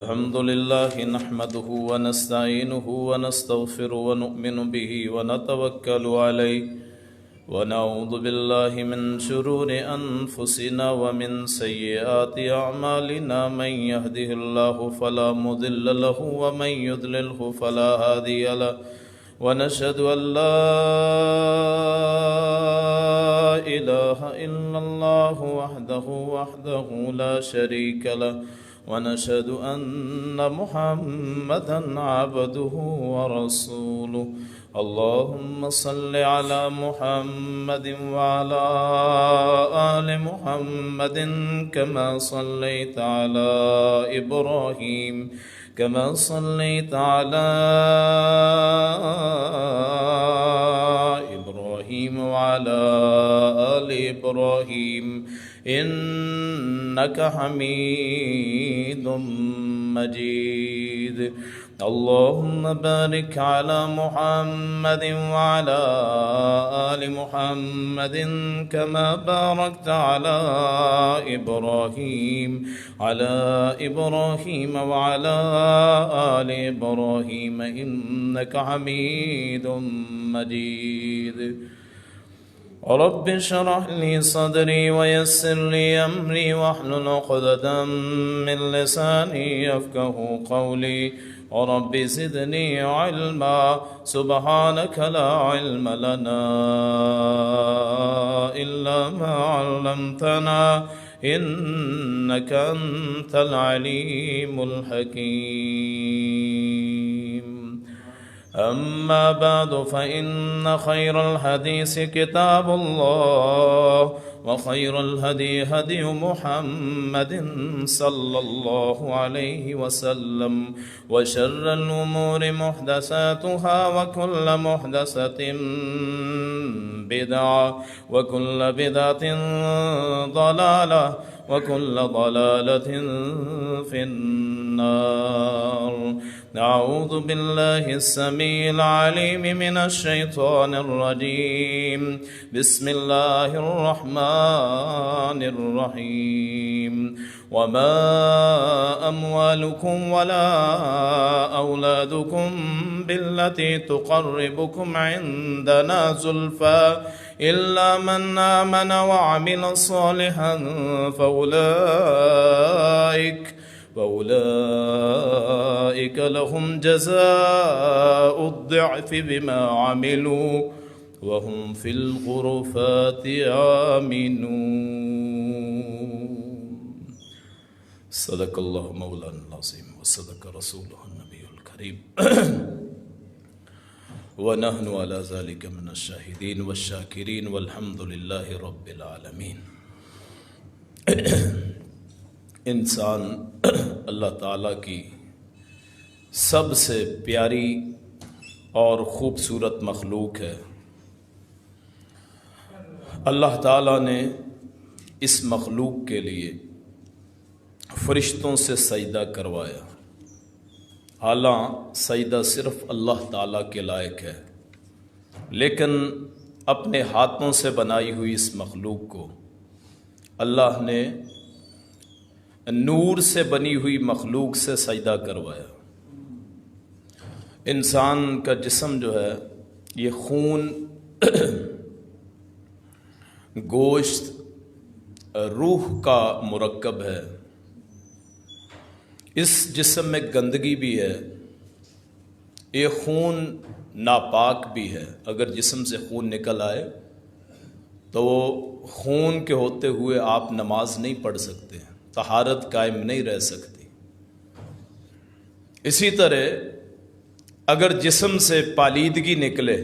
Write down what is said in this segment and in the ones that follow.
الحمد لله نحمده ونستعينه ونستغفره ونؤمن به ونتوكل عليه ونعوذ بالله من شرور أنفسنا ومن سيئات أعمالنا من يهده الله فلا مضل له ومن يضلله فلا هادي له ونشهد أن لا إله إلا الله وحده لا شريك له ونشهد أن محمدا عبده ورسوله اللهم صل على محمد وعلى آل محمد كما صليت على إبراهيم وعلى آل إبراهيم إنك حميد مجيد اللهم بارك على محمد وعلى آل محمد كما باركت على إبراهيم وعلى آل إبراهيم إنك حميد مجيد رب اشرح لي صدري ويسر لي أمري واحلل عقدة من لساني يفقهوا قولي رب زدني علما سبحانك لا علم لنا إلا ما علمتنا إنك أنت العليم الحكيم أما بعد فإن خير الحديث كتاب الله وخير الهدي هدي محمد صلى الله عليه وسلم وشر الأمور محدثاتها وكل محدثة بدعة وكل بدعة ضلالة وكل ضلالة في النار نعوذ بالله السميع العليم من الشيطان الرجيم بسم الله الرحمن الرحيم وما أموالكم ولا أولادكم بالتي تقربكم عندنا زلفى إلا من آمن وعمل صالحا فأولئك لهم جزاء الضعف بما عملوا وهم في الغرفات آمنون صدق الله مولانا العظيم وصدق رسوله النبي الكريم ونحن على ذلك من الشاهدين والشاكرين والحمد لله رب العالمين انسان اللہ تعالیٰ کی سب سے پیاری اور خوبصورت مخلوق ہے۔ اللہ تعالیٰ نے اس مخلوق کے لیے فرشتوں سے سجدہ کروایا، حالاں سجدہ صرف اللہ تعالیٰ کے لائق ہے، لیکن اپنے ہاتھوں سے بنائی ہوئی اس مخلوق کو اللہ نے نور سے بنی ہوئی مخلوق سے سجدہ کروایا۔ انسان کا جسم جو ہے یہ خون، گوشت، روح کا مرکب ہے۔ اس جسم میں گندگی بھی ہے، یہ خون ناپاک بھی ہے۔ اگر جسم سے خون نکل آئے تو وہ خون کے ہوتے ہوئے آپ نماز نہیں پڑھ سکتے، طہارت قائم نہیں رہ سکتی۔ اسی طرح اگر جسم سے پالیدگی نکلے،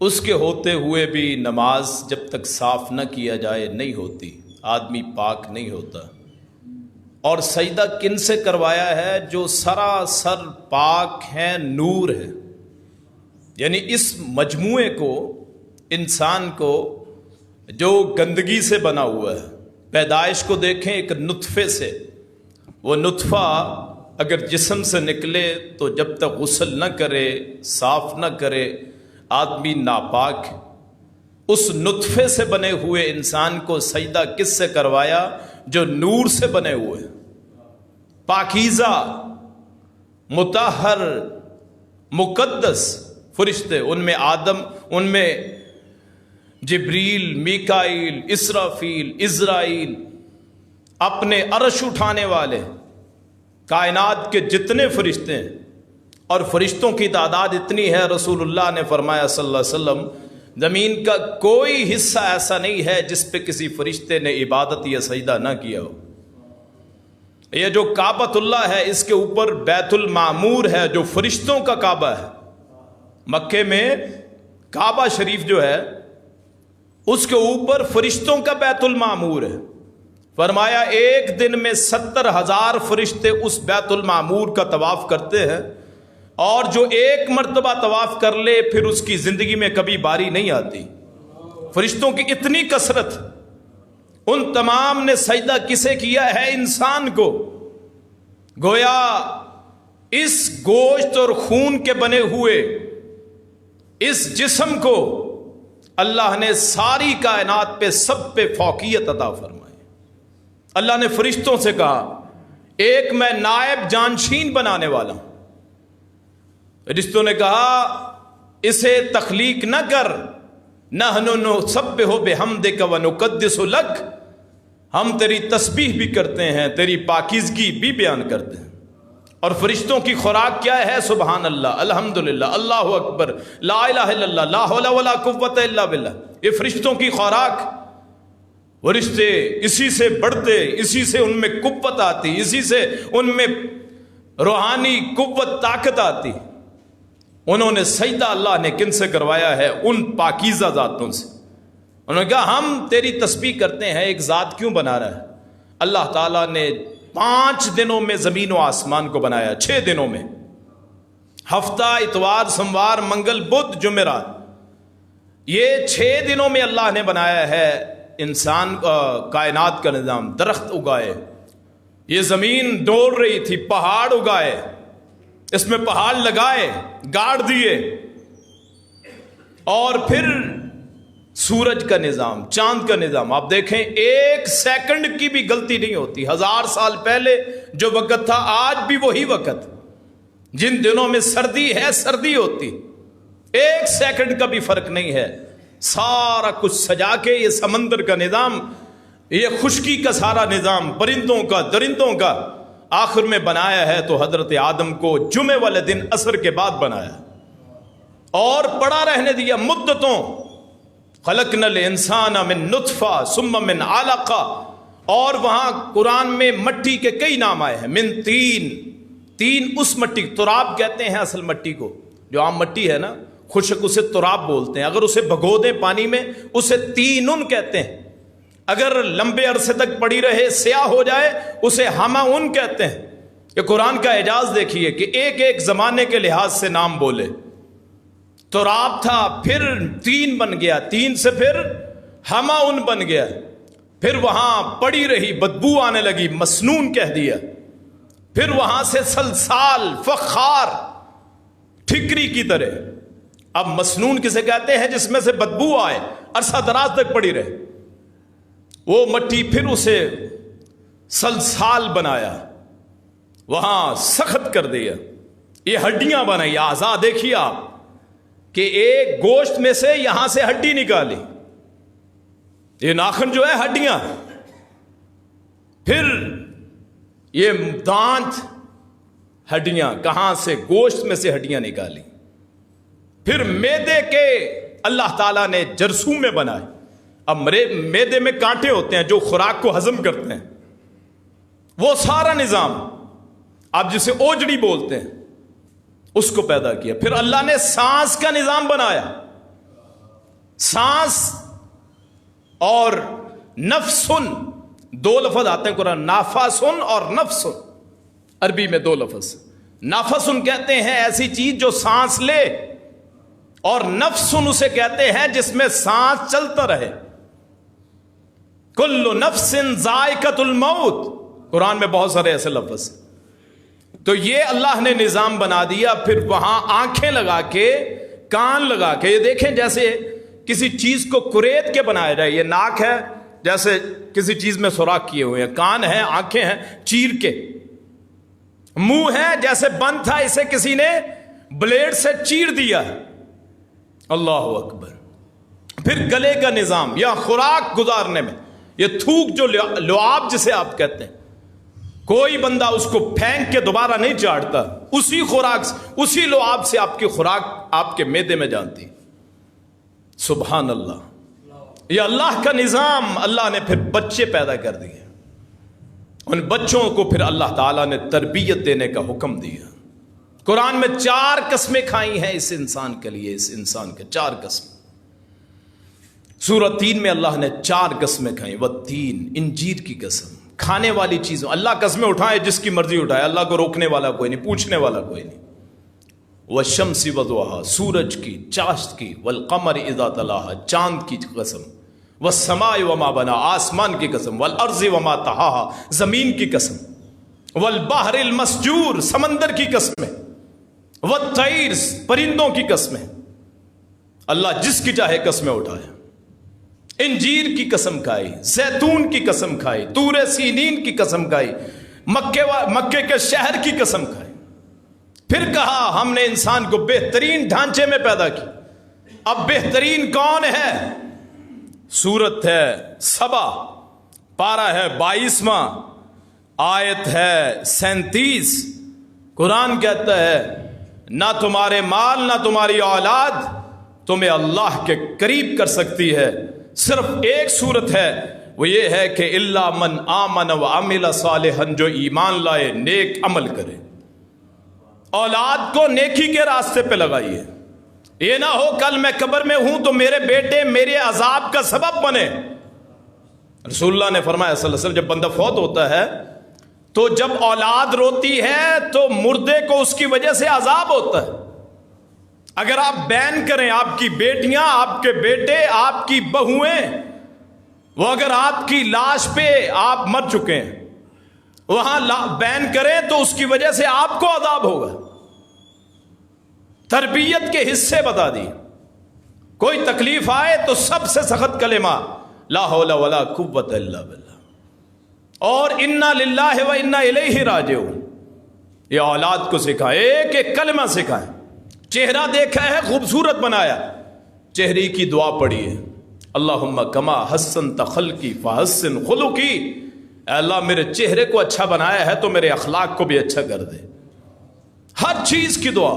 اس کے ہوتے ہوئے بھی نماز جب تک صاف نہ کیا جائے نہیں ہوتی، آدمی پاک نہیں ہوتا۔ اور سجدہ کن سے کروایا ہے؟ جو سراسر پاک ہے، نور ہے۔ یعنی اس مجموعے کو، انسان کو جو گندگی سے بنا ہوا ہے، پیدائش کو دیکھیں ایک نطفے سے، وہ نطفہ اگر جسم سے نکلے تو جب تک غسل نہ کرے، صاف نہ کرے، آدمی ناپاک۔ اس نطفے سے بنے ہوئے انسان کو سجدہ کس سے کروایا؟ جو نور سے بنے ہوئے۔ پاکیزہ، مطہر، مقدس فرشتے، ان میں آدم، ان میں جبریل، میکائیل، اسرافیل، عزرائیل، اپنے عرش اٹھانے والے، کائنات کے جتنے فرشتے ہیں، اور فرشتوں کی تعداد اتنی ہے، رسول اللہ نے فرمایا صلی اللہ علیہ وسلم، زمین کا کوئی حصہ ایسا نہیں ہے جس پہ کسی فرشتے نے عبادت یا سجدہ نہ کیا ہو۔ یہ جو کعبۃ اللہ ہے، اس کے اوپر بیت المعمور ہے جو فرشتوں کا کعبہ ہے۔ مکے میں کعبہ شریف جو ہے اس کے اوپر فرشتوں کا بیت المعمور ہے۔ فرمایا ایک دن میں 70,000 فرشتے اس بیت المعمور کا طواف کرتے ہیں، اور جو ایک مرتبہ طواف کر لے پھر اس کی زندگی میں کبھی باری نہیں آتی۔ فرشتوں کی اتنی کثرت، ان تمام نے سجدہ کسے کیا ہے؟ انسان کو۔ گویا اس گوشت اور خون کے بنے ہوئے اس جسم کو اللہ نے ساری کائنات پہ، سب پہ فوقیت عطا فرمائی۔ اللہ نے فرشتوں سے کہا ایک میں نائب جانشین بنانے والا ہوں۔ فرشتوں نے کہا اسے تخلیق نہ کر، نحن نسبح بحمدک ونقدس لک، ہم تیری تسبیح بھی کرتے ہیں، تیری پاکیزگی بھی بیان کرتے ہیں۔ اور فرشتوں کی خوراک کیا ہے؟ سبحان اللہ، الحمدللہ، اللہ اکبر، لا الہ الا اللہ، لا حول ولا قوت الا باللہ۔ یہ فرشتوں کی خوراک۔ فرشتے اسی سے بڑھتے، اسی سے ان میں قوت آتی، اسی سے ان میں روحانی قوت، طاقت آتی۔ انہوں نے سجدہ اللہ نے کن سے کروایا ہے؟ ان پاکیزہ ذاتوں سے۔ انہوں نے کہا ہم تیری تسبیح کرتے ہیں، ایک ذات کیوں بنا رہا ہے؟ اللہ تعالیٰ نے 5 دنوں میں زمین و آسمان کو بنایا، 6 دنوں میں، ہفتہ، اتوار، سوموار، منگل، بدھ، جمعرات، یہ 6 دنوں میں اللہ نے بنایا ہے انسان، کائنات کا نظام۔ درخت اگائے، یہ زمین ڈول رہی تھی، پہاڑ اگائے، اس میں پہاڑ لگائے، گاڑ دیے، اور پھر سورج کا نظام، چاند کا نظام۔ آپ دیکھیں ایک سیکنڈ کی بھی غلطی نہیں ہوتی۔ 1000 سال پہلے جو وقت تھا آج بھی وہی وقت۔ جن دنوں میں سردی ہے سردی ہوتی، ایک سیکنڈ کا بھی فرق نہیں ہے۔ سارا کچھ سجا کے یہ سمندر کا نظام، یہ خشکی کا سارا نظام، پرندوں کا، درندوں کا، آخر میں بنایا ہے تو حضرت آدم کو جمعے والے دن عصر کے بعد بنایا، اور پڑا رہنے دیا مدتوں۔ خلقنا الانسان من نطفہ ثم من علقہ، اور وہاں قرآن میں مٹی کے کئی نام آئے ہیں۔ من تین اس مٹی، تراب کہتے ہیں اصل مٹی کو، جو عام مٹی ہے نا خشک، اسے تراب بولتے ہیں۔ اگر اسے بھگو دیں پانی میں اسے تینن کہتے ہیں۔ اگر لمبے عرصے تک پڑی رہے سیاہ ہو جائے اسے ہماون کہتے ہیں۔ کہ قرآن کا اعجاز دیکھیے کہ ایک ایک زمانے کے لحاظ سے نام بولے۔ تراب تھا، پھر تین بن گیا، تین سے پھر ہماون بن گیا، پھر وہاں پڑی رہی، بدبو آنے لگی، مسنون کہہ دیا، پھر وہاں سے سلسال، فخار، ٹھکری کی طرح۔ اب مسنون کسے کہتے ہیں؟ جس میں سے بدبو آئے، عرصہ دراز تک پڑی رہے۔ وہ مٹی پھر اسے سلسال بنایا، وہاں سخت کر دیا، یہ ہڈیاں بنائی، اعضاء دیکھیے آپ کہ ایک گوشت میں سے یہاں سے ہڈی نکالی، یہ ناخن جو ہے ہڈیاں، پھر یہ دانت، ہڈیاں کہاں سے؟ گوشت میں سے ہڈیاں نکالی، پھر میدے کے اللہ تعالیٰ نے جرثوم میں بنائے۔ اب میدے میں کانٹے ہوتے ہیں جو خوراک کو ہضم کرتے ہیں، وہ سارا نظام آپ جسے اوجڑی بولتے ہیں اس کو پیدا کیا۔ پھر اللہ نے سانس کا نظام بنایا، سانس اور نفسن، 2 لفظ آتے ہیں قرآن، نافاسن اور نفسن، عربی میں 2 لفظ۔ نافسن کہتے ہیں ایسی چیز جو سانس لے، اور نفسن اسے کہتے ہیں جس میں سانس چلتا رہے۔ کل نفس ذائقۃ الموت، قرآن میں بہت سارے ایسے لفظ۔ تو یہ اللہ نے نظام بنا دیا۔ پھر وہاں آنکھیں لگا کے، کان لگا کے، یہ دیکھیں جیسے کسی چیز کو کریت کے بنایا جائے، یہ ناک ہے جیسے کسی چیز میں سوراخ کیے ہوئے ہیں، کان ہیں، آنکھیں ہیں چیر کے، منہ ہے جیسے بند تھا، اسے کسی نے بلیڈ سے چیر دیا. اللہ اکبر. پھر گلے کا نظام یا خوراک گزارنے میں، یہ تھوک جو لعاب جسے آپ کہتے ہیں، کوئی بندہ اس کو پھینک کے دوبارہ نہیں چاٹتا، اسی خوراک سے، اسی لعاب سے آپ کی خوراک آپ کے معدے میں جانتی. سبحان اللہ. یہ اللہ کا نظام. اللہ نے پھر بچے پیدا کر دیے، ان بچوں کو پھر اللہ تعالیٰ نے تربیت دینے کا حکم دیا. قرآن میں 4 قسمیں کھائی ہیں اس انسان کے لیے، اس انسان کے 4 قسم. سورہ 3 میں اللہ نے 4 قسمیں کھائیں. والتین، انجیر کی قسم. کھانے والی چیزوں، اللہ قسمیں اٹھائے جس کی مرضی اٹھائے، اللہ کو روکنے والا کوئی نہیں، پوچھنے والا کوئی نہیں. والشمس وضحاها، سورج کی، چاشت کی. والقمر اذا تلاها، چاند کی قسم. والسماء وما بنا، آسمان کی قسم. والارض وما طحاها، زمین کی قسم. والبحر المسجور، سمندر کی قسمیں. والطیر، پرندوں کی قسمیں. اللہ جس کی چاہے قسمیں اٹھائے. انجیر کی قسم کھائی، زیتون کی قسم کھائی، طور سینین کی قسم کھائی، مکے کے شہر کی قسم کھائی. پھر کہا ہم نے انسان کو بہترین ڈھانچے میں پیدا کی. اب بہترین کون ہے؟ سورت ہے سبا، پارہ ہے 22واں، آیت ہے 37. قرآن کہتا ہے نہ تمہارے مال نہ تمہاری اولاد تمہیں اللہ کے قریب کر سکتی ہے. صرف ایک صورت ہے، وہ یہ ہے کہ الا من آمن وعمل صالحا، جو ایمان لائے، نیک عمل کرے. اولاد کو نیکی کے راستے پہ لگائیے. یہ نہ ہو کل میں قبر میں ہوں تو میرے بیٹے میرے عذاب کا سبب بنے. رسول اللہ نے فرمایا صلی اللہ علیہ وسلم، جب بندہ فوت ہوتا ہے تو جب اولاد روتی ہے تو مردے کو اس کی وجہ سے عذاب ہوتا ہے. اگر آپ بین کریں، آپ کی بیٹیاں، آپ کے بیٹے، آپ کی بہویں، وہ اگر آپ کی لاش پہ، آپ مر چکے ہیں، وہاں بین کریں تو اس کی وجہ سے آپ کو عذاب ہوگا. تربیت کے حصے بتا دی. کوئی تکلیف آئے تو سب سے سخت کلمہ لا حول ولا قوت الا باللہ، اور انا للہ و انا الیہ راجعون. یہ اولاد کو سکھائیں، ایک ایک کلمہ سکھائیں. چہرہ دیکھا ہے، خوبصورت بنایا، چہرے کی دعا پڑھی ہے. اللہم کما حسنت خلقی فحسن خلقی. اے اللہ میرے چہرے کو اچھا بنایا ہے تو میرے اخلاق کو بھی اچھا کر دے. ہر چیز کی دعا،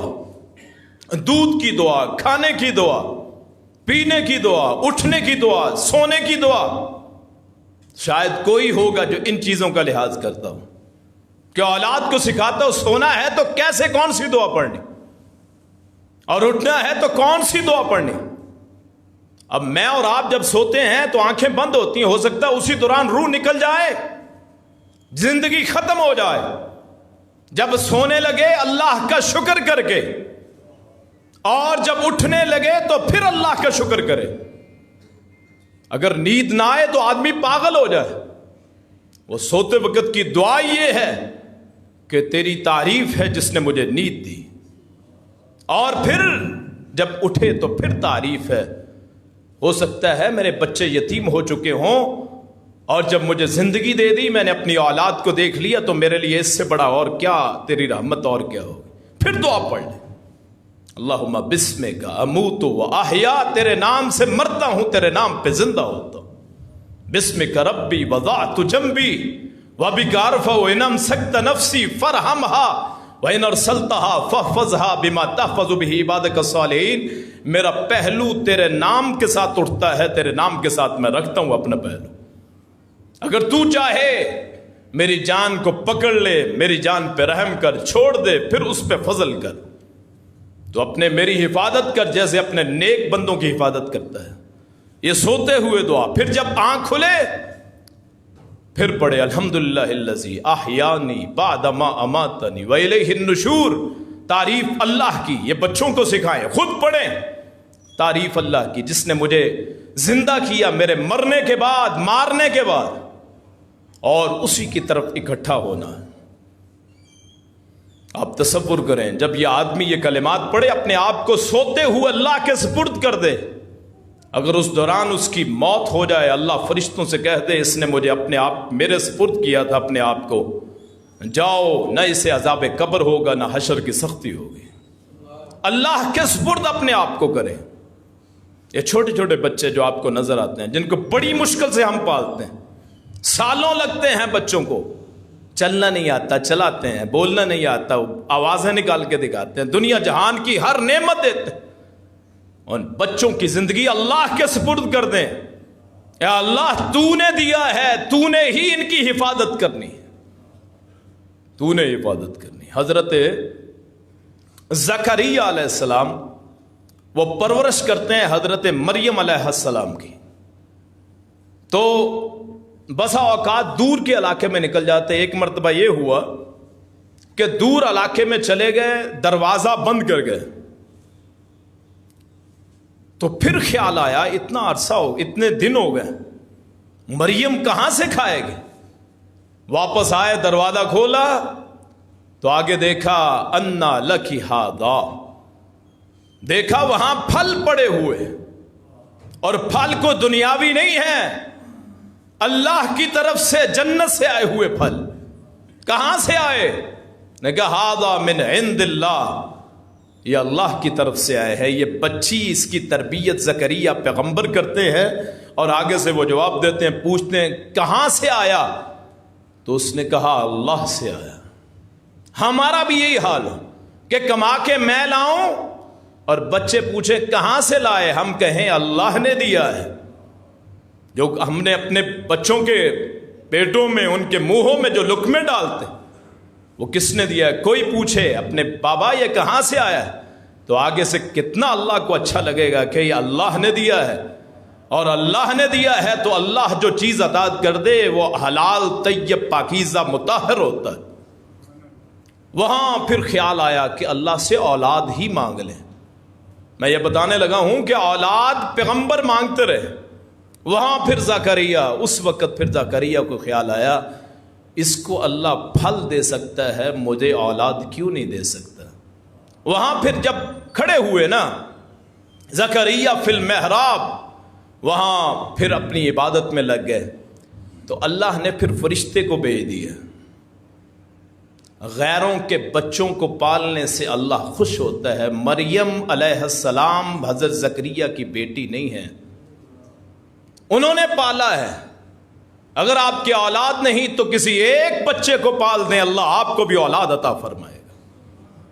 دودھ کی دعا، کھانے کی دعا، پینے کی دعا، اٹھنے کی دعا، سونے کی دعا. شاید کوئی ہوگا جو ان چیزوں کا لحاظ کرتا ہو کہ اولاد کو سکھاتا ہو سونا ہے تو کیسے کون سی دعا پڑھنی، اور اٹھنا ہے تو کون سی دعا پڑھنی. اب میں اور آپ جب سوتے ہیں تو آنکھیں بند ہوتی ہیں، ہو سکتا ہے اسی دوران روح نکل جائے، زندگی ختم ہو جائے. جب سونے لگے اللہ کا شکر کر کے، اور جب اٹھنے لگے تو پھر اللہ کا شکر کرے. اگر نیند نہ آئے تو آدمی پاگل ہو جائے. وہ سوتے وقت کی دعا یہ ہے کہ تیری تعریف ہے جس نے مجھے نیند دی، اور پھر جب اٹھے تو پھر تعریف ہے. ہو سکتا ہے میرے بچے یتیم ہو چکے ہوں، اور جب مجھے زندگی دے دی، میں نے اپنی اولاد کو دیکھ لیا، تو میرے لیے اس سے بڑا اور کیا تیری رحمت اور کیا ہوگی. پھر دعا پڑھ لے، اللہم بسمک اموت و احیا، تیرے نام سے مرتا ہوں، تیرے نام پہ زندہ ہوتا ہوں. بسمک ربی وضعت جنبی وبک ارفع ان امسکت نفسی فرحمها وَإِنْ أَرْسَلْتَهَا فَاحْفَظْهَا بِمَا تَحْفَظُ بِهِ عِبَادَكَ الصَّالِحِينَ. میرا پہلو تیرے نام کے ساتھ اٹھتا ہے، تیرے نام کے ساتھ میں رکھتا ہوں اپنا پہلو. اگر تو چاہے میری جان کو پکڑ لے، میری جان پہ رحم کر، چھوڑ دے، پھر اس پہ فضل کر، تو اپنے میری حفاظت کر جیسے اپنے نیک بندوں کی حفاظت کرتا ہے. یہ سوتے ہوئے دعا. پھر جب آنکھ کھلے پھر پڑھے الحمدللہ الذی احیانی بعد ما اماتنی والیہ النشور. تعریف اللہ کی، یہ بچوں کو سکھائیں، خود پڑھیں. تعریف اللہ کی جس نے مجھے زندہ کیا میرے مرنے کے بعد، مارنے کے بعد، اور اسی کی طرف اکٹھا ہونا. آپ تصور کریں جب یہ آدمی یہ کلمات پڑھے، اپنے آپ کو سوتے ہوئے اللہ کے سپرد کر دے. اگر اس دوران اس کی موت ہو جائے، اللہ فرشتوں سے کہہ دے اس نے مجھے اپنے آپ میرے سپرد کیا تھا اپنے آپ کو، جاؤ، نہ اسے عذاب قبر ہوگا نہ حشر کی سختی ہوگی۔ اللہ کے سپرد اپنے آپ کو کریں۔ یہ چھوٹے چھوٹے بچے جو آپ کو نظر آتے ہیں، جن کو بڑی مشکل سے ہم پالتے ہیں، سالوں لگتے ہیں بچوں کو، چلنا نہیں آتا چلاتے ہیں، بولنا نہیں آتا آوازیں نکال کے دکھاتے ہیں، دنیا جہان کی ہر نعمت دیتے ہیں، ان بچوں کی زندگی اللہ کے سپرد کر دیں۔ یا اللہ تو نے دیا ہے، تو نے ہی ان کی حفاظت کرنی ہے، تو نے حفاظت کرنی۔ حضرت زکریا علیہ السلام وہ پرورش کرتے ہیں حضرت مریم علیہ السلام کی، تو بسا اوقات دور کے علاقے میں نکل جاتے۔ ایک مرتبہ یہ ہوا کہ دور علاقے میں چلے گئے، دروازہ بند کر گئے، تو پھر خیال آیا اتنا عرصہ ہو، اتنے دن ہو گئے، مریم کہاں سے کھائے گی؟ واپس آئے، دروازہ کھولا تو آگے دیکھا انا لکی ھذا، دیکھا وہاں پھل پڑے ہوئے، اور پھل کو دنیاوی نہیں ہے، اللہ کی طرف سے جنت سے آئے ہوئے پھل۔ کہاں سے آئے؟ نے کہا ھذا من عند اللہ، یہ اللہ کی طرف سے آئے ہیں۔ یہ بچی، اس کی تربیت زکریا پیغمبر کرتے ہیں، اور آگے سے وہ جواب دیتے ہیں، پوچھتے ہیں کہاں سے آیا؟ تو اس نے کہا اللہ سے آیا۔ ہمارا بھی یہی حال ہو کہ کما کے میں لاؤں اور بچے پوچھیں کہاں سے لائے، ہم کہیں اللہ نے دیا ہے۔ جو ہم نے اپنے بچوں کے پیٹوں میں، ان کے منہوں میں جو لقمے ڈالتے وہ کس نے دیا ہے؟ کوئی پوچھے اپنے بابا یہ کہاں سے آیا ہے، تو آگے سے کتنا اللہ کو اچھا لگے گا کہ یہ اللہ نے دیا ہے، اور اللہ نے دیا ہے تو اللہ جو چیز عطا کر دے وہ حلال طیب پاکیزہ مطہر ہوتا ہے۔ وہاں پھر خیال آیا کہ اللہ سے اولاد ہی مانگ لیں۔ میں یہ بتانے لگا ہوں کہ اولاد پیغمبر مانگتے رہے۔ وہاں پھر زکریا، اس وقت پھر زکریا کو خیال آیا اس کو اللہ پھل دے سکتا ہے، مجھے اولاد کیوں نہیں دے سکتا؟ وہاں پھر جب کھڑے ہوئے نا زکریا فی المحراب، وہاں پھر اپنی عبادت میں لگ گئے، تو اللہ نے پھر فرشتے کو بھیج دیا۔ غیروں کے بچوں کو پالنے سے اللہ خوش ہوتا ہے۔ مریم علیہ السلام حضرت زکریا کی بیٹی نہیں ہے، انہوں نے پالا ہے۔ اگر آپ کی اولاد نہیں تو کسی ایک بچے کو پال دیں، اللہ آپ کو بھی اولاد عطا فرمائے گا۔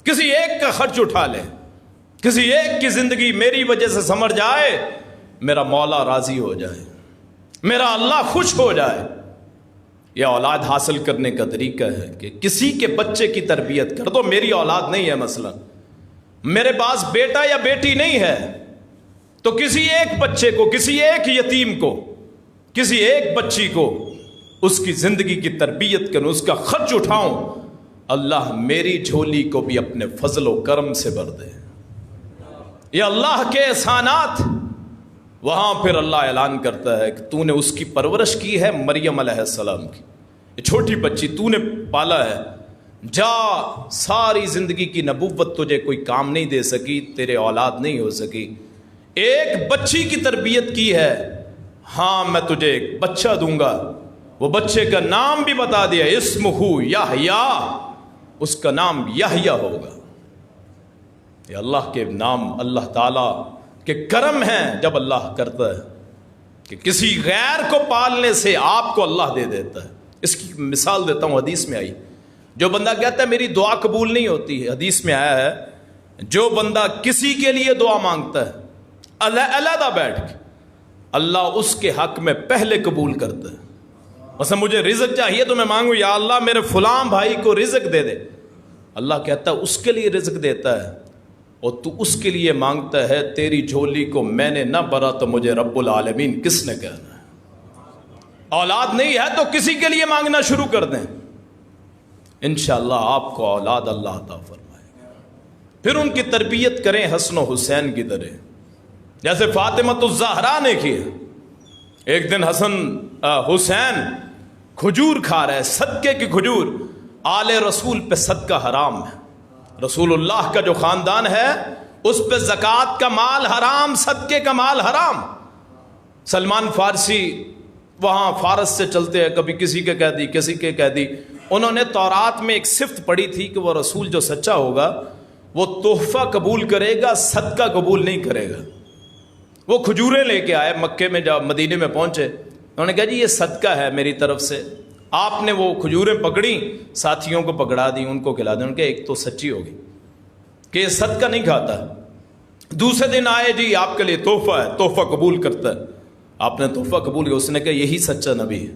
کسی ایک کا خرچ اٹھا لیں، کسی ایک کی زندگی میری وجہ سے سنور جائے، میرا مولا راضی ہو جائے، میرا اللہ خوش ہو جائے۔ یہ اولاد حاصل کرنے کا طریقہ ہے کہ کسی کے بچے کی تربیت کر دو۔ میری اولاد نہیں ہے، مثلا میرے پاس بیٹا یا بیٹی نہیں ہے، تو کسی ایک بچے کو، کسی ایک یتیم کو، کسی ایک بچی کو اس کی زندگی کی تربیت کروں، اس کا خرچ اٹھاؤں، اللہ میری جھولی کو بھی اپنے فضل و کرم سے بھر دے۔ یہ اللہ کے احسانات۔ وہاں پھر اللہ اعلان کرتا ہے کہ تو نے اس کی پرورش کی ہے، مریم علیہ السلام کی، یہ چھوٹی بچی تو نے پالا ہے، جا، ساری زندگی کی نبوت تجھے کوئی کام نہیں دے سکی، تیرے اولاد نہیں ہو سکی، ایک بچی کی تربیت کی ہے، ہاں میں تجھے ایک بچہ دوں گا۔ وہ بچے کا نام بھی بتا دیا، اسمہ یحییٰ، اس کا نام یحییٰ ہوگا۔ یہ اللہ کے نام، اللہ تعالیٰ کہ کرم ہے جب اللہ کرتا ہے کہ کسی غیر کو پالنے سے آپ کو اللہ دے دیتا ہے۔ اس کی مثال دیتا ہوں، حدیث میں آئی، جو بندہ کہتا ہے میری دعا قبول نہیں ہوتی ہے، حدیث میں آیا ہے جو بندہ کسی کے لیے دعا مانگتا ہے علیحدہ بیٹھ کے، اللہ اس کے حق میں پہلے قبول کرتا ہے۔ مثلا مجھے رزق چاہیے تو میں مانگوں یا اللہ میرے فلاں بھائی کو رزق دے دے، اللہ کہتا ہے اس کے لیے رزق دیتا ہے، اور تو اس کے لیے مانگتا ہے تیری جھولی کو میں نے نہ بھرا تو مجھے رب العالمین کس نے کہنا ہے؟ اولاد نہیں ہے تو کسی کے لیے مانگنا شروع کر دیں، انشاءاللہ آپ کو اولاد اللہ عطا فرمائے گا۔ پھر ان کی تربیت کریں حسن و حسین کی طرح، جیسے فاطمۃ الزہرا نے کی۔ ایک دن حسن حسین کھجور کھا رہے، صدقے کی کھجور، آل رسول پہ صدقہ حرام ہے، رسول اللہ کا جو خاندان ہے اس پہ زکوٰۃ کا مال حرام، صدقے کا مال حرام۔ سلمان فارسی وہاں فارس سے چلتے ہیں، کبھی کسی کے کہہ دی، کسی کے کہہ دی، انہوں نے تورات میں ایک صفت پڑھی تھی کہ وہ رسول جو سچا ہوگا وہ تحفہ قبول کرے گا، صدقہ قبول نہیں کرے گا۔ وہ کھجوریں لے کے آئے مکے میں، جب مدینے میں پہنچے انہوں نے کہا جی یہ صدقہ ہے میری طرف سے۔ آپ نے وہ کھجوریں پکڑی، ساتھیوں کو پکڑا دی، ان کو کھلا دی۔ ان کے ایک تو سچی ہوگی کہ یہ صدقہ نہیں کھاتا۔ دوسرے دن آئے، جی آپ کے لیے تحفہ ہے، تحفہ قبول کرتا ہے۔ آپ نے تحفہ قبول کیا، اس نے کہا یہی سچا نبی ہے۔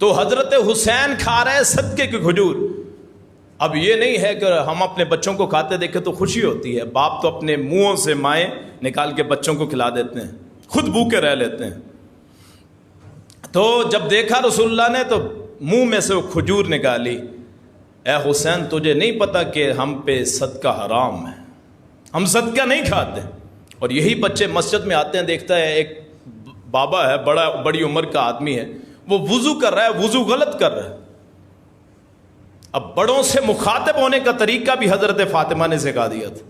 تو حضرت حسین کھا رہے صدقے کی کھجور۔ اب یہ نہیں ہے کہ ہم اپنے بچوں کو کھاتے دیکھیں تو خوشی ہوتی ہے، باپ تو اپنے منہوں سے مائیں نکال کے بچوں کو کھلا دیتے ہیں، خود بھوکے رہ لیتے ہیں۔ تو جب دیکھا رسول اللہ نے تو منہ میں سے وہ کھجور نکالی۔ اے حسین تجھے نہیں پتا کہ ہم پہ صدقہ حرام ہے، ہم صدقہ نہیں کھاتے۔ اور یہی بچے مسجد میں آتے ہیں، دیکھتا ہے ایک بابا ہے، بڑی عمر کا آدمی ہے، وہ وضو کر رہا ہے، وضو غلط کر رہا ہے۔ اب بڑوں سے مخاطب ہونے کا طریقہ بھی حضرت فاطمہ نے سکھا دیا تھا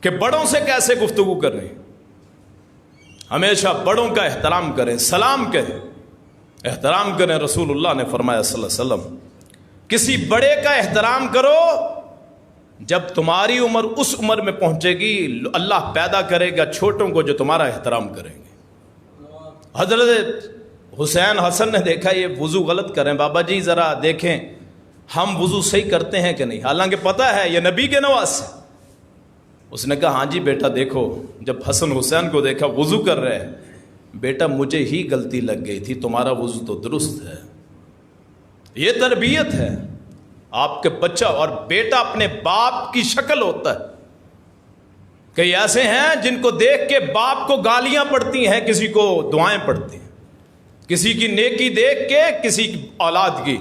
کہ بڑوں سے کیسے گفتگو کرنی۔ ہمیشہ بڑوں کا احترام کریں، سلام کہیں، احترام کریں۔ رسول اللہ نے فرمایا صلی اللہ علیہ وسلم کسی بڑے کا احترام کرو، جب تمہاری عمر اس عمر میں پہنچے گی اللہ پیدا کرے گا چھوٹوں کو جو تمہارا احترام کریں گے۔ حضرت حسین حسن نے دیکھا یہ وضو غلط کریں، بابا جی ذرا دیکھیں ہم وضو صحیح کرتے ہیں کہ نہیں، حالانکہ پتہ ہے یہ نبی کے نواز۔ اس نے کہا ہاں جی بیٹا دیکھو، جب حسن حسین کو دیکھا وضو کر رہے ہیں، بیٹا مجھے ہی غلطی لگ گئی تھی، تمہارا وضو تو درست ہے۔ یہ تربیت ہے۔ آپ کے بچہ اور بیٹا اپنے باپ کی شکل ہوتا ہے۔ کئی ایسے ہیں جن کو دیکھ کے باپ کو گالیاں پڑتی ہیں، کسی کو دعائیں پڑتی ہیں، کسی کی نیکی دیکھ کے کسی کی اولاد کی،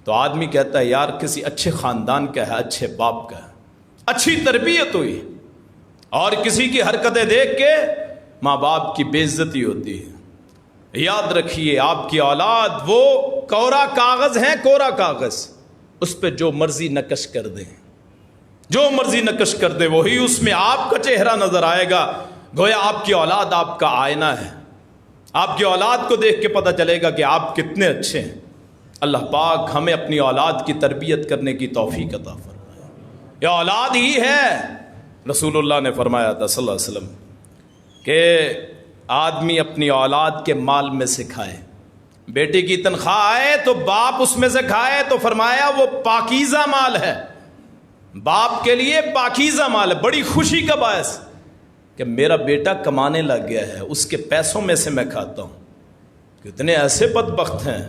تو آدمی کہتا ہے یار کسی اچھے خاندان کا ہے، اچھے باپ کا ہے، اچھی تربیت ہوئی۔ اور کسی کی حرکتیں دیکھ کے ماں باپ کی بے عزتی ہوتی ہے۔ یاد رکھیے آپ کی اولاد وہ کورا کاغذ ہیں، کورا کاغذ، اس پہ جو مرضی نقش کر دیں، جو مرضی نقش کر دے وہی اس میں آپ کا چہرہ نظر آئے گا۔ گویا آپ کی اولاد آپ کا آئینہ ہے، آپ کی اولاد کو دیکھ کے پتہ چلے گا کہ آپ کتنے اچھے ہیں۔ اللہ پاک ہمیں اپنی اولاد کی تربیت کرنے کی توفیق عطا فرمائے۔ یہ اولاد ہی ہے، رسول اللہ نے فرمایا تھا صلی اللہ علیہ وسلم کہ آدمی اپنی اولاد کے مال میں سے کھائے۔ بیٹی کی تنخواہ آئے تو باپ اس میں سے کھائے، تو فرمایا وہ پاکیزہ مال ہے، باپ کے لیے پاکیزہ مال ہے۔ بڑی خوشی کا باعث کہ میرا بیٹا کمانے لگ گیا ہے، اس کے پیسوں میں سے میں کھاتا ہوں۔ کتنے ایسے بدبخت ہیں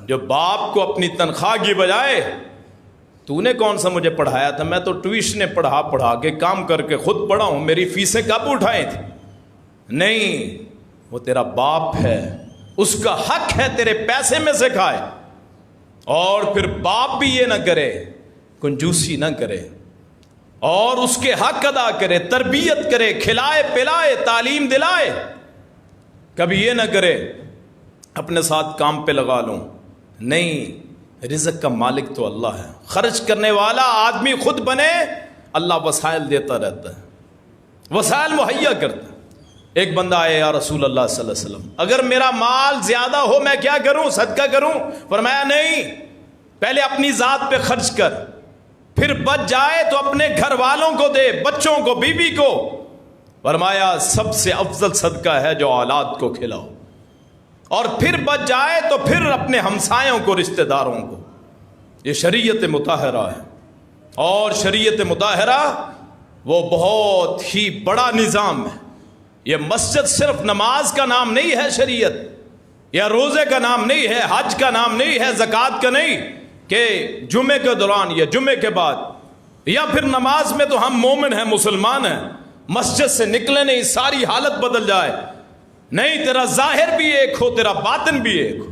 جو باپ کو اپنی تنخواہ کی بجائے، تو نے کون سا مجھے پڑھایا تھا، میں تو ٹیوشن پڑھا کے کام کر کے خود پڑھا ہوں، میری فیسیں کب اٹھائیں تھی۔ نہیں، وہ تیرا باپ ہے، اس کا حق ہے تیرے پیسے میں سے کھائے۔ اور پھر باپ بھی یہ نہ کرے، کنجوسی نہ کرے، اور اس کے حق ادا کرے، تربیت کرے، کھلائے پلائے، تعلیم دلائے۔ کبھی یہ نہ کرے اپنے ساتھ کام پہ لگا لوں، نہیں، رزق کا مالک تو اللہ ہے، خرچ کرنے والا آدمی خود بنے، اللہ وسائل دیتا رہتا ہے، وسائل مہیا کرتا ہے۔ ایک بندہ آئے یا رسول اللہ صلی اللہ علیہ وسلم اگر میرا مال زیادہ ہو میں کیا کروں، صدقہ کروں؟ فرمایا نہیں، پہلے اپنی ذات پہ خرچ کر، پھر بچ جائے تو اپنے گھر والوں کو دے، بچوں کو، بیوی کو۔ فرمایا سب سے افضل صدقہ ہے جو اولاد کو کھلاؤ، اور پھر بچ جائے تو پھر اپنے ہمسایوں کو، رشتہ داروں کو۔ یہ شریعت مطہرہ ہے، اور شریعت مطہرہ وہ بہت ہی بڑا نظام ہے۔ یہ مسجد صرف نماز کا نام نہیں ہے، شریعت یا روزے کا نام نہیں ہے، حج کا نام نہیں ہے، زکوٰۃ کا نہیں کہ جمعے کے دوران یا جمعے کے بعد یا پھر نماز میں تو ہم مومن ہیں، مسلمان ہیں، مسجد سے نکلے نہیں ساری حالت بدل جائے۔ نہیں، تیرا ظاہر بھی ایک ہو، تیرا باطن بھی ایک ہو۔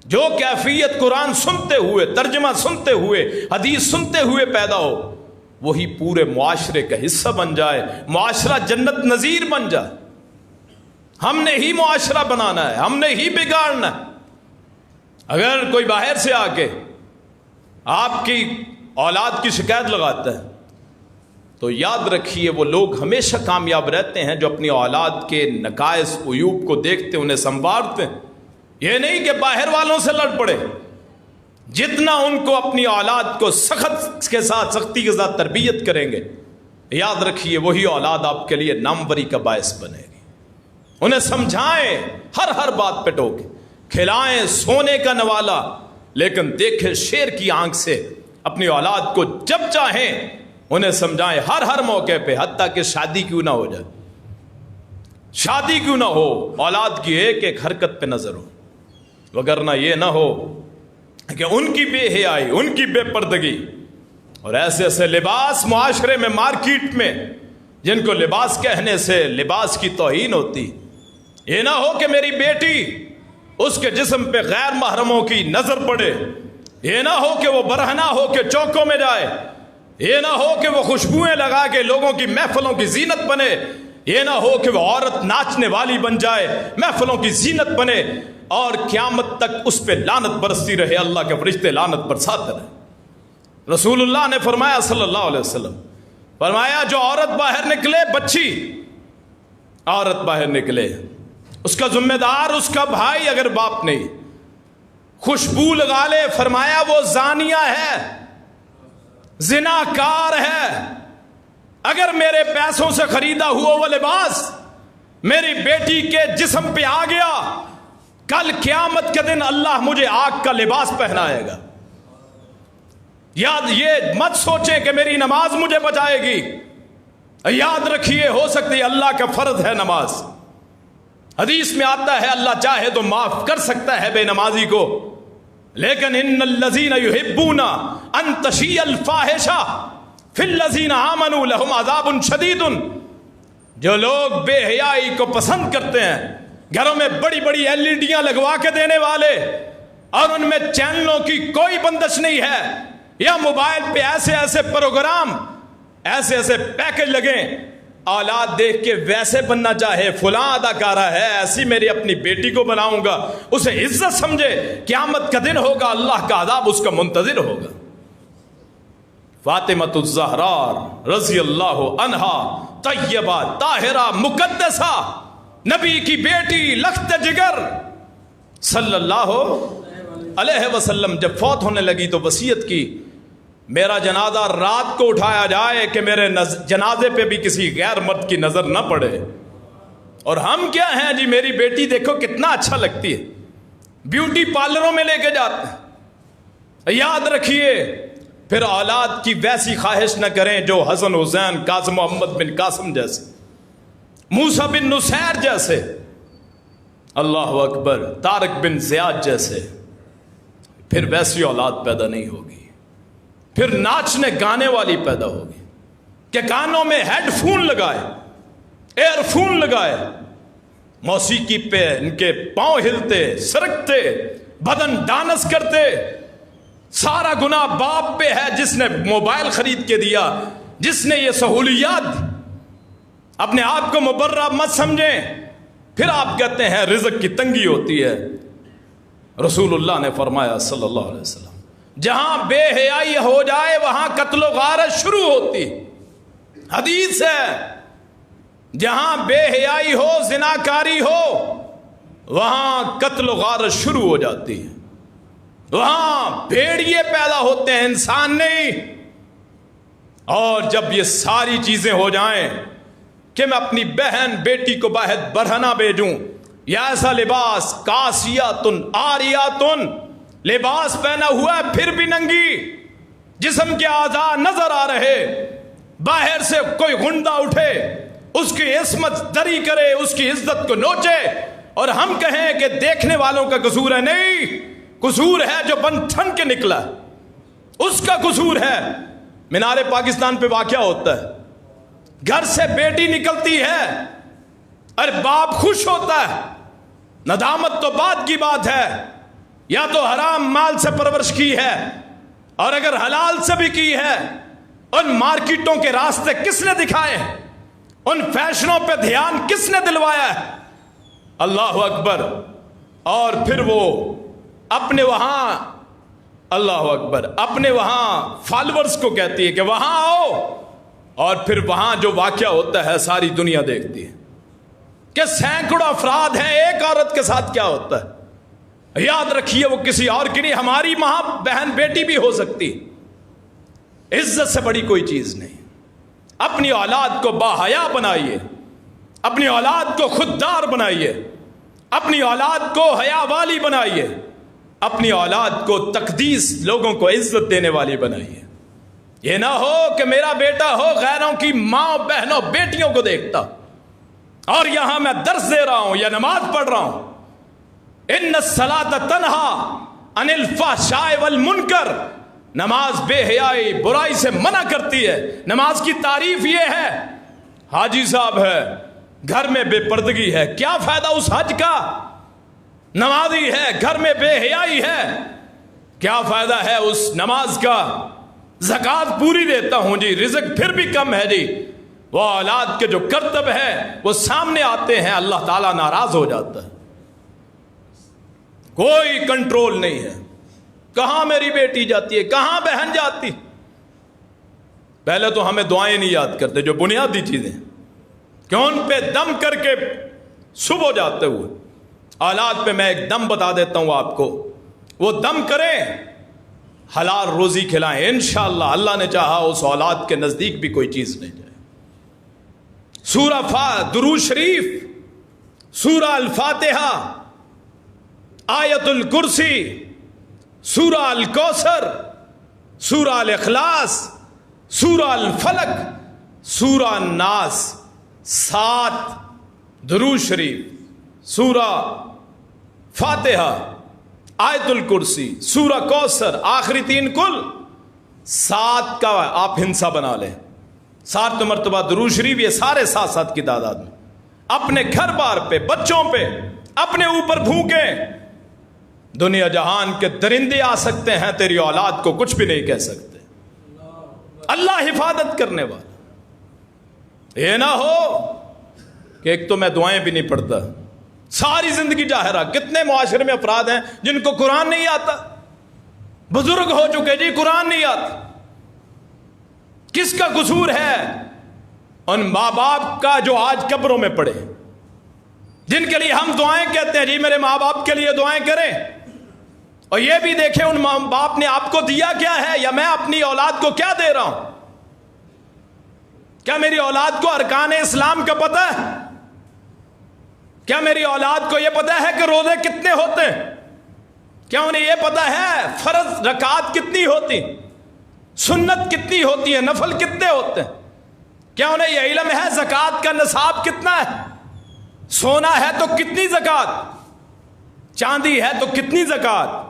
جو کیفیت قرآن سنتے ہوئے، ترجمہ سنتے ہوئے، حدیث سنتے ہوئے پیدا ہو، وہی پورے معاشرے کا حصہ بن جائے، معاشرہ جنت نظیر بن جائے۔ ہم نے ہی معاشرہ بنانا ہے، ہم نے ہی بگاڑنا ہے۔ اگر کوئی باہر سے آ کے آپ کی اولاد کی شکایت لگاتا ہے تو یاد رکھیے وہ لوگ ہمیشہ کامیاب رہتے ہیں جو اپنی اولاد کے نقائص عیوب کو دیکھتے انہیں سنوارتے ہیں۔ یہ نہیں کہ باہر والوں سے لڑ پڑے، جتنا ان کو اپنی اولاد کو سخت کے ساتھ سختی کے ساتھ تربیت کریں گے، یاد رکھیے وہی اولاد آپ کے لیے ناموری کا باعث بنے گی۔ انہیں سمجھائیں ہر بات پہ ٹوکے، کھلائیں سونے کا نوالا، لیکن دیکھیں شیر کی آنکھ سے اپنی اولاد کو جب چاہیں انہیں سمجھائیں ہر موقع پہ، حتیٰ کہ شادی کیوں نہ ہو جائے، شادی کیوں نہ ہو، اولاد کی ایک ایک حرکت پہ نظر ہو، وگرنہ یہ نہ ہو کہ ان کی بے حیائی، ان کی بے پردگی اور ایسے ایسے لباس معاشرے میں، مارکیٹ میں، جن کو لباس کہنے سے لباس کی توہین ہوتی، یہ نہ ہو کہ میری بیٹی اس کے جسم پہ غیر محرموں کی نظر پڑے، یہ نہ ہو کہ وہ برہنہ ہو کے چوکوں میں جائے، یہ نہ ہو کہ وہ خوشبوئیں لگا کے لوگوں کی محفلوں کی زینت بنے، یہ نہ ہو کہ وہ عورت ناچنے والی بن جائے، محفلوں کی زینت بنے، اور قیامت تک اس پہ لعنت برستی رہے، اللہ کے فرشتے لعنت برساتے رہے۔ رسول اللہ نے فرمایا صلی اللہ علیہ وسلم، فرمایا جو عورت باہر نکلے، بچی عورت باہر نکلے، اس کا ذمہ دار اس کا بھائی اگر باپ نہیں، خوشبو لگا لے، فرمایا وہ زانیہ ہے، زناکار ہے۔ اگر میرے پیسوں سے خریدا ہوا وہ لباس میری بیٹی کے جسم پہ آ گیا، کل قیامت کے دن اللہ مجھے آگ کا لباس پہنائے گا۔ یاد یہ مت سوچیں کہ میری نماز مجھے بچائے گی، یاد رکھیے ہو سکتی اللہ کا فرض ہے نماز، حدیث میں آتا ہے اللہ چاہے تو معاف کر سکتا ہے بے نمازی کو، لیکن ان الذین یحبون ان تشیع الفاحشہ فی الذین آمنوا لہم عذاب شدید، جو لوگ بے حیائی کو پسند کرتے ہیں، گھروں میں بڑی بڑی LED لگوا کے دینے والے، اور ان میں چینلوں کی کوئی بندش نہیں ہے، یا موبائل پہ ایسے ایسے پروگرام، ایسے ایسے پیکج لگیں، اولاد دیکھ کے ویسے بننا چاہے، فلاں اداکارہ ہے ایسی میری اپنی بیٹی کو بناؤں گا، اسے عزت سمجھے، قیامت کا دن ہوگا اللہ کا عذاب اس کا منتظر ہوگا۔ فاطمۃ الزہراء رضی اللہ عنہا، طیبہ طاہرہ مقدسہ، نبی کی بیٹی، لخت جگر صلی اللہ علیہ وسلم، جب فوت ہونے لگی تو وصیت کی میرا جنازہ رات کو اٹھایا جائے کہ میرے جنازے پہ بھی کسی غیر مرد کی نظر نہ پڑے۔ اور ہم کیا ہیں جی، میری بیٹی دیکھو کتنا اچھا لگتی ہے، بیوٹی پارلروں میں لے کے جاتے ہیں۔ یاد رکھیے پھر اولاد کی ویسی خواہش نہ کریں جو حسن حسین، قاسم محمد بن قاسم جیسے، موسیٰ بن نصیر جیسے، اللہ اکبر، طارق بن زیاد جیسے، پھر ویسی اولاد پیدا نہیں ہوگی، پھر ناچنے گانے والی پیدا ہوگی کہ کانوں میں ہیڈ فون لگائے، ایئر فون لگائے، موسیقی پہ ان کے پاؤں ہلتے، سرکتے، بدن ڈانس کرتے۔ سارا گناہ باپ پہ ہے جس نے موبائل خرید کے دیا، جس نے یہ سہولیات۔ اپنے آپ کو مبرہ مت سمجھیں، پھر آپ کہتے ہیں رزق کی تنگی ہوتی ہے۔ رسول اللہ نے فرمایا صلی اللہ علیہ وسلم، جہاں بے حیائی ہو جائے وہاں قتل و غارت شروع ہوتی، حدیث ہے، جہاں بے حیائی ہو، زناکاری ہو، وہاں قتل و غارت شروع ہو جاتی ہے، وہاں بھیڑیے پیدا ہوتے ہیں، انسان نہیں۔ اور جب یہ ساری چیزیں ہو جائیں کہ میں اپنی بہن بیٹی کو باہر برہنہ بھیجوں، یا ایسا لباس کاسیاتن آریاتن، لباس پہنا ہوا ہے پھر بھی ننگی، جسم کے اعضاء نظر آ رہے، باہر سے کوئی غنڈہ اٹھے اس کی عصمت دری کرے، اس کی عزت کو نوچے، اور ہم کہیں کہ دیکھنے والوں کا قصور ہے۔ نہیں، قصور ہے جو بن ٹھن کے نکلا، اس کا قصور ہے۔ مینار پاکستان پہ واقعہ ہوتا ہے، گھر سے بیٹی نکلتی ہے، ارے باپ خوش ہوتا ہے، ندامت تو بعد کی بات ہے، یا تو حرام مال سے پرورش کی ہے، اور اگر حلال سے بھی کی ہے، ان مارکیٹوں کے راستے کس نے دکھائے، ان فیشنوں پہ دھیان کس نے دلوایا ہے؟ اللہ اکبر۔ اور پھر وہ اپنے وہاں، اللہ اکبر، اپنے وہاں فالورز کو کہتی ہے کہ وہاں آؤ، اور پھر وہاں جو واقعہ ہوتا ہے ساری دنیا دیکھتی ہے کہ سینکڑوں افراد ہیں، ایک عورت کے ساتھ کیا ہوتا ہے۔ یاد رکھیے وہ کسی اور کی نہیں، ہماری ماں بہن بیٹی بھی ہو سکتی، عزت سے بڑی کوئی چیز نہیں۔ اپنی اولاد کو باحیا بنائیے، اپنی اولاد کو خوددار بنائیے، اپنی اولاد کو حیا والی بنائیے، اپنی اولاد کو تقدیس، لوگوں کو عزت دینے والی بنائیے۔ یہ نہ ہو کہ میرا بیٹا ہو غیروں کی ماں بہنوں بیٹیوں کو دیکھتا، اور یہاں میں درس دے رہا ہوں یا نماز پڑھ رہا ہوں، ان الصلاۃ تنہا عن الفحشاء والمنکر، نماز بے حیائی برائی سے منع کرتی ہے۔ نماز کی تعریف یہ ہے، حاجی صاحب ہے گھر میں بے پردگی ہے، کیا فائدہ اس حج کا؟ نمازی ہے گھر میں بے حیائی ہے، کیا فائدہ ہے اس نماز کا؟ زکوٰۃ پوری دیتا ہوں جی، رزق پھر بھی کم ہے جی، وہ اولاد کے جو کرتب ہے وہ سامنے آتے ہیں، اللہ تعالیٰ ناراض ہو جاتا ہے، کوئی کنٹرول نہیں ہے۔ کہاں میری بیٹی جاتی ہے، کہاں بہن جاتی؟ پہلے تو ہمیں دعائیں نہیں یاد کرتے جو بنیادی چیزیں، کہ ان پہ دم کر کے صبح جاتے ہوئے اولاد پہ میں ایک دم بتا دیتا ہوں آپ کو، وہ دم کریں، حلال روزی کھلائیں، انشاءاللہ اللہ نے چاہا اس اولاد کے نزدیک بھی کوئی چیز نہیں جائے۔ سورہ درود شریف، سورہ الفاتحہ، آیت الکرسی، سورہ الکوثر، سورہ الاخلاص، سورہ الفلق، سورہ الناس، 7 درود شریف، سورہ فاتحہ، آیت الکرسی، سورہ کوثر، آخری 3 کل 7 کا آپ ہنسا بنا لیں، 7 مرتبہ درود شریف، یہ سارے 7 کی تعداد میں اپنے گھر بار پہ، بچوں پہ، اپنے اوپر بھونکیں۔ دنیا جہان کے درندے آ سکتے ہیں، تیری اولاد کو کچھ بھی نہیں کہہ سکتے، اللہ حفاظت کرنے والا۔ یہ نہ ہو کہ ایک تو میں دعائیں بھی نہیں پڑھتا، ساری زندگی جاہرہ۔ کتنے معاشرے میں افراد ہیں جن کو قرآن نہیں آتا، بزرگ ہو چکے جی قرآن نہیں آتا۔ کس کا قصور ہے؟ ان ماں باپ کا جو آج قبروں میں پڑے، جن کے لیے ہم دعائیں کہتے ہیں، جی میرے ماں باپ کے لیے دعائیں کریں، اور یہ بھی دیکھیں ان ماں باپ نے آپ کو دیا کیا ہے، یا میں اپنی اولاد کو کیا دے رہا ہوں۔ کیا میری اولاد کو ارکان اسلام کا پتہ ہے؟ کیا میری اولاد کو یہ پتہ ہے کہ روزے کتنے ہوتے ہیں؟ کیا انہیں یہ پتہ ہے فرض رکعات کتنی ہوتی، سنت کتنی ہوتی ہے، نفل کتنے ہوتے ہیں؟ کیا انہیں یہ علم ہے زکوٰۃ کا نصاب کتنا ہے؟ سونا ہے تو کتنی زکوٰۃ، چاندی ہے تو کتنی زکوٰۃ،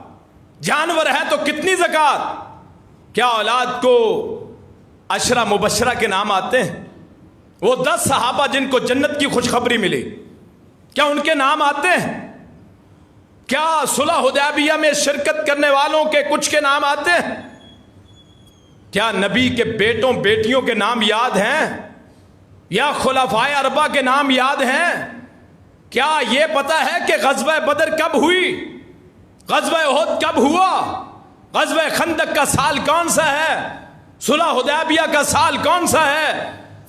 جانور ہے تو کتنی زکوٰۃ؟ کیا اولاد کو عشرہ مبشرہ کے نام آتے ہیں؟ وہ 10 صحابہ جن کو جنت کی خوشخبری ملی، کیا ان کے نام آتے ہیں؟ کیا صلح حدیبیہ میں شرکت کرنے والوں کے کچھ کے نام آتے ہیں؟ کیا نبی کے بیٹوں بیٹیوں کے نام یاد ہیں؟ یا خلفائے اربعہ کے نام یاد ہیں؟ کیا یہ پتہ ہے کہ غزوہ بدر کب ہوئی، غزوہ احد کب ہوا، غزوہ خندق کا سال کون سا ہے، صلح حدیبیہ کا سال کون سا ہے،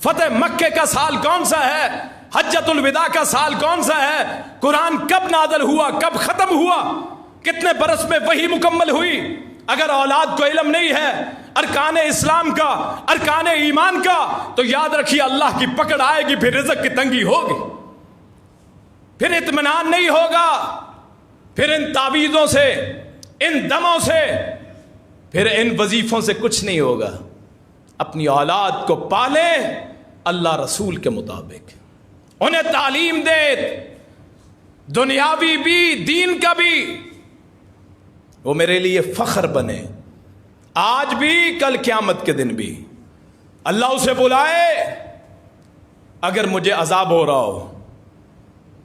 فتح مکے کا سال کون سا ہے، حجۃ الوداع کا سال کون سا ہے، قرآن کب نازل ہوا، کب ختم ہوا، کتنے برس میں وحی مکمل ہوئی؟ اگر اولاد کو علم نہیں ہے ارکان اسلام کا، ارکان ایمان کا، تو یاد رکھیے اللہ کی پکڑ آئے گی، پھر رزق کی تنگی ہوگی، پھر اطمینان نہیں ہوگا، پھر ان تعویذوں سے، ان دموں سے، پھر ان وظیفوں سے کچھ نہیں ہوگا۔ اپنی اولاد کو پالیں اللہ رسول کے مطابق، انہیں تعلیم دے، دنیاوی بھی دین کا بھی، وہ میرے لیے فخر بنے، آج بھی کل قیامت کے دن بھی۔ اللہ اسے بلائے، اگر مجھے عذاب ہو رہا ہو،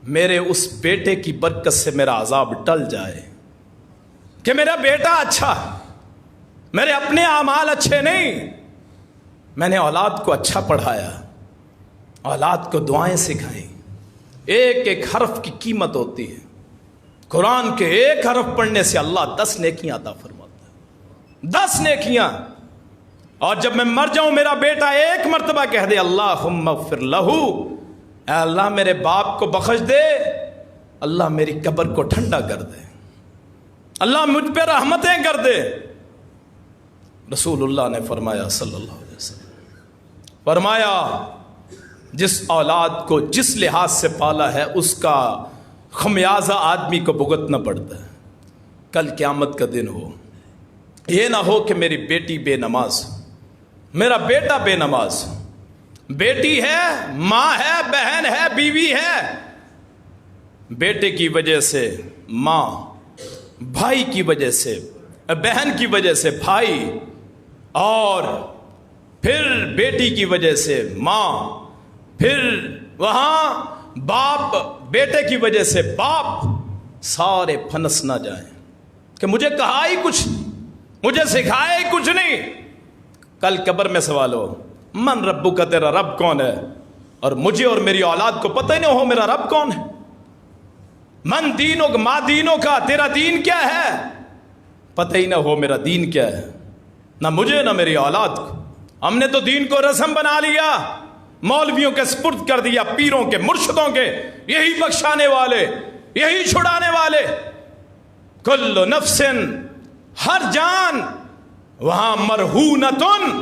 میرے اس بیٹے کی برکت سے میرا عذاب ٹل جائے، کہ میرا بیٹا اچھا، میرے اپنے اعمال اچھے نہیں، میں نے اولاد کو اچھا پڑھایا، اولاد کو دعائیں سکھائیں۔ ایک ایک حرف کی قیمت ہوتی ہے، قرآن کے ایک حرف پڑھنے سے اللہ 10 نیکیاں عطا فرماتا ہے، 10 نیکیاں۔ اور جب میں مر جاؤں میرا بیٹا ایک مرتبہ کہہ دے اللہم اغفر لہو، اے اللہ میرے باپ کو بخش دے، اللہ میری قبر کو ٹھنڈا کر دے۔ اللہ مجھ پہ رحمتیں کر دے۔ رسول اللہ نے فرمایا صلی اللہ علیہ وسلم، فرمایا جس اولاد کو جس لحاظ سے پالا ہے اس کا خمیازہ آدمی کو بھگتنا پڑتا ہے۔ کل قیامت کا دن ہو، یہ نہ ہو کہ میری بیٹی بے نماز، میرا بیٹا بے نماز، بیٹی ہے، ماں ہے، بہن ہے، بیوی ہے، بیٹے کی وجہ سے ماں، بھائی کی وجہ سے بہن کی وجہ سے بھائی، اور پھر بیٹی کی وجہ سے ماں، پھر وہاں باپ بیٹے کی وجہ سے باپ، سارے پھنس نہ جائیں کہ مجھے کہا ہی کچھ نہیں، مجھے سکھایا ہی کچھ نہیں۔ کل قبر میں سوال ہو، من ربک کا، تیرا رب کون ہے؟ اور مجھے اور میری اولاد کو پتہ ہی نہ ہو میرا رب کون ہے۔ من دینوں کا، ما دینوں کا، تیرا دین کیا ہے؟ پتہ ہی نہ ہو میرا دین کیا ہے، نہ مجھے نہ میری اولاد کو۔ ہم نے تو دین کو رسم بنا لیا، مولویوں کے سپرد کر دیا، پیروں کے، مرشدوں کے، یہی بخشانے والے، یہی چھڑانے والے۔ کل نفس، ہر جان وہاں مرہونتن،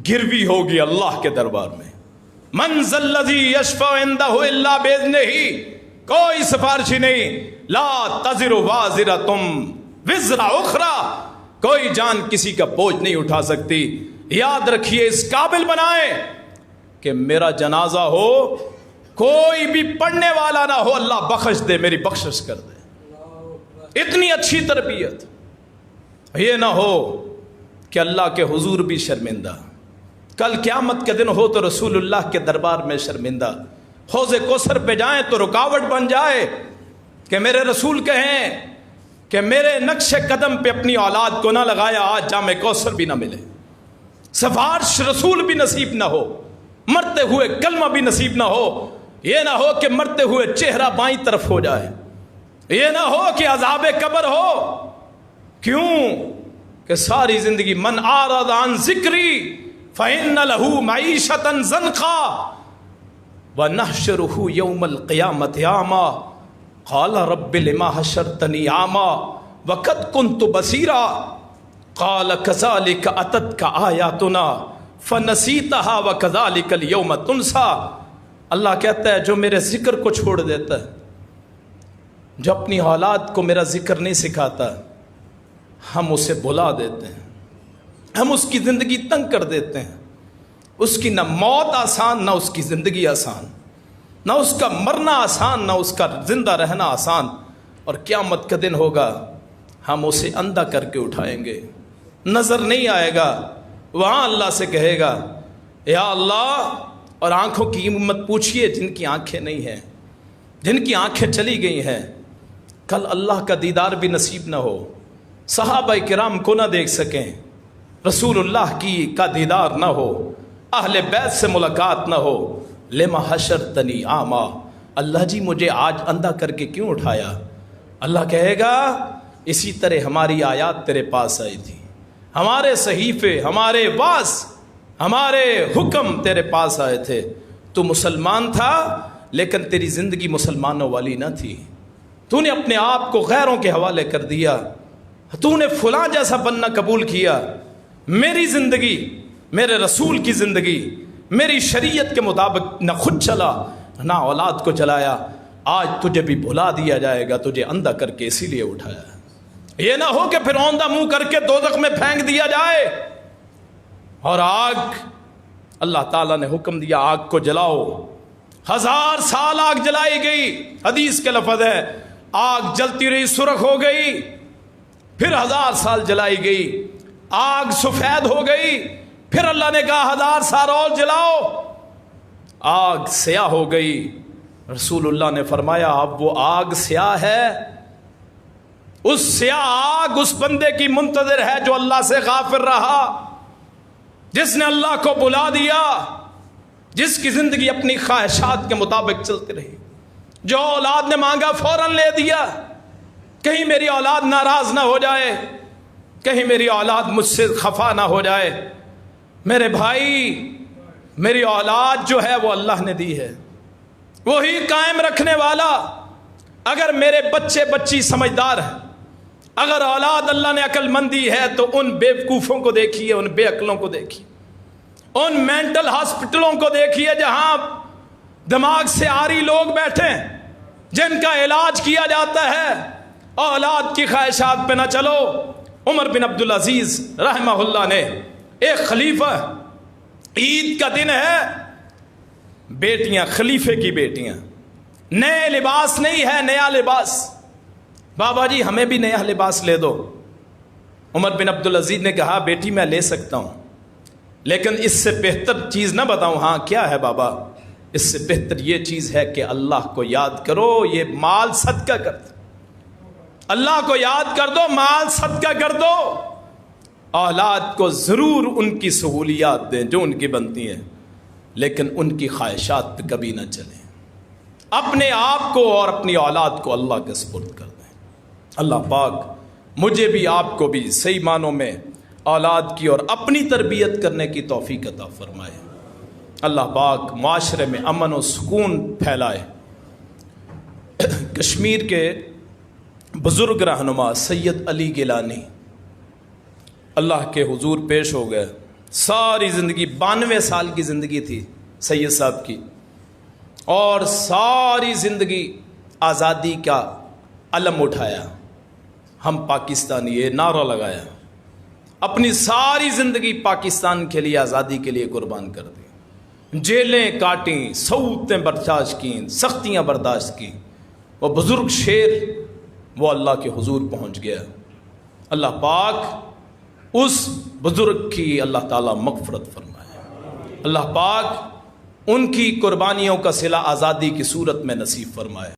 گروی ہوگی اللہ کے دربار میں۔ من ذا الذی یشفع عندہ الا باذنہ، کوئی سفارشی نہیں۔ لا تزر وازرۃ وزر اخری، کوئی جان کسی کا بوجھ نہیں اٹھا سکتی۔ یاد رکھیے، اس قابل بنائے کہ میرا جنازہ ہو، کوئی بھی پڑھنے والا نہ ہو، اللہ بخش دے، میری بخشش کر دے۔ اتنی اچھی تربیت، یہ نہ ہو کہ اللہ کے حضور بھی شرمندہ، کل قیامت کے دن ہو تو رسول اللہ کے دربار میں شرمندہ، حوض کوثر پہ جائیں تو رکاوٹ بن جائے کہ میرے رسول کہیں کہ میرے نقش قدم پہ اپنی اولاد کو نہ لگایا، آج جام کوثر بھی نہ ملے، سفارش رسول بھی نصیب نہ ہو، مرتے ہوئے کلمہ بھی نصیب نہ ہو، یہ نہ ہو کہ مرتے ہوئے چہرہ بائیں طرف ہو جائے، یہ نہ ہو کہ عذاب قبر ہو۔ کیوں کہ ساری زندگی من اعرض عن ذکری فإن له معیشة ضنکا وَنَحْشُرُهُ يَوْمَ الْقِيَامَةِ أَعْمَى قَالَ رَبِّ لِمَا حَشَرْتَنِي أَعْمَى وَقَدْ كُنْتُ بَصِيرًا قَالَ كَذَلِكَ أَتَتْكَ آيَاتُنَا فَنَسِيتَهَا وَكَذَلِكَ الْيَوْمَ تُنْسَى۔ اللہ کہتا ہے جو میرے ذکر کو چھوڑ دیتا ہے، جو اپنی اولاد کو میرا ذکر نہیں سکھاتا، ہم اسے بھلا دیتے ہیں، ہم اس کی زندگی تنگ کر دیتے ہیں۔ اس کی نہ موت آسان، نہ اس کی زندگی آسان، نہ اس کا مرنا آسان، نہ اس کا زندہ رہنا آسان۔ اور قیامت کا دن ہوگا، ہم اسے اندھا کر کے اٹھائیں گے، نظر نہیں آئے گا۔ وہاں اللہ سے کہے گا یا اللہ، اور آنکھوں کی ہمت پوچھئے جن کی آنکھیں نہیں ہیں، جن کی آنکھیں چلی گئی ہیں، کل اللہ کا دیدار بھی نصیب نہ ہو، صحابہ کرام کو نہ دیکھ سکیں، رسول اللہ کی کا دیدار نہ ہو، اہل بیت سے ملاقات نہ ہو۔ لما حشرتنی اعمی، اللہ جی مجھے آج اندھا کر کے کیوں اٹھایا؟ اللہ کہے گا اسی طرح ہماری آیات تیرے پاس آئی تھی، ہمارے صحیفے، ہمارے واس، ہمارے حکم تیرے پاس آئے تھے، تو مسلمان تھا لیکن تیری زندگی مسلمانوں والی نہ تھی، تو نے اپنے آپ کو غیروں کے حوالے کر دیا، تو نے فلاں جیسا بننا قبول کیا۔ میری زندگی، میرے رسول کی زندگی، میری شریعت کے مطابق نہ خود چلا نہ اولاد کو چلایا، آج تجھے بھی بھلا دیا جائے گا، تجھے اندھا کر کے اسی لیے اٹھایا۔ یہ نہ ہو کہ پھر اوندھا منہ کر کے دوزخ میں پھینک دیا جائے۔ اور آگ، اللہ تعالیٰ نے حکم دیا آگ کو جلاؤ، 1000 سال آگ جلائی گئی، حدیث کے لفظ ہے، آگ جلتی رہی، سرخ ہو گئی، پھر 1000 سال جلائی گئی، آگ سفید ہو گئی، پھر اللہ نے کہا 1000 سال اور جلاؤ، آگ سیاہ ہو گئی۔ رسول اللہ نے فرمایا اب وہ آگ سیاہ ہے، اس سیاہ آگ اس بندے کی منتظر ہے جو اللہ سے غافل رہا، جس نے اللہ کو بلا دیا، جس کی زندگی اپنی خواہشات کے مطابق چلتی رہی، جو اولاد نے مانگا فوراً لے دیا، کہیں میری اولاد ناراض نہ ہو جائے، کہیں میری اولاد مجھ سے خفا نہ ہو جائے۔ میرے بھائی، میری اولاد جو ہے وہ اللہ نے دی ہے، وہی قائم رکھنے والا۔ اگر میرے بچے بچی سمجھدار ہیں، اگر اولاد اللہ نے عقل مندی ہے تو ان بیوقوفوں کو دیکھیے، ان بے عقلوں کو دیکھیے، ان مینٹل ہاسپٹلوں کو دیکھیے جہاں دماغ سے عاری لوگ بیٹھے ہیں جن کا علاج کیا جاتا ہے۔ اولاد کی خواہشات پہ نہ چلو۔ عمر بن عبدالعزیز رحمہ اللہ نے، ایک خلیفہ، عید کا دن ہے، بیٹیاں، خلیفے کی بیٹیاں، نئے لباس نہیں ہے، نیا لباس، بابا جی ہمیں بھی نیا لباس لے دو۔ عمر بن عبدالعزیز نے کہا بیٹی میں لے سکتا ہوں، لیکن اس سے بہتر چیز نہ بتاؤں۔ ہاں کیا ہے بابا؟ اس سے بہتر یہ چیز ہے کہ اللہ کو یاد کرو، یہ مال صدقہ کر دو، اللہ کو یاد کر دو، مال صدقہ کر دو۔ اولاد کو ضرور ان کی سہولیات دیں جو ان کی بنتی ہیں، لیکن ان کی خواہشات پہ کبھی نہ چلیں۔ اپنے آپ کو اور اپنی اولاد کو اللہ کے سپرد کر دیں۔ اللہ پاک مجھے بھی آپ کو بھی صحیح معنوں میں اولاد کی اور اپنی تربیت کرنے کی توفیق عطا فرمائے۔ اللہ پاک معاشرے میں امن و سکون پھیلائے۔ کشمیر کے بزرگ رہنما سید علی گیلانی اللہ کے حضور پیش ہو گئے۔ ساری زندگی 92 سال کی زندگی تھی سید صاحب کی، اور ساری زندگی آزادی کا علم اٹھایا، ہم پاکستانی، یہ نعرہ لگایا، اپنی ساری زندگی پاکستان کے لیے، آزادی کے لیے قربان کر دی، جیلیں کاٹیں، صعوبتیں برداشت کیں، سختیاں برداشت کیں۔ وہ بزرگ شیر وہ اللہ کے حضور پہنچ گیا۔ اللہ پاک اس بزرگ کی اللہ تعالیٰ مغفرت فرمائے، اللہ پاک ان کی قربانیوں کا صلہ آزادی کی صورت میں نصیب فرمائے۔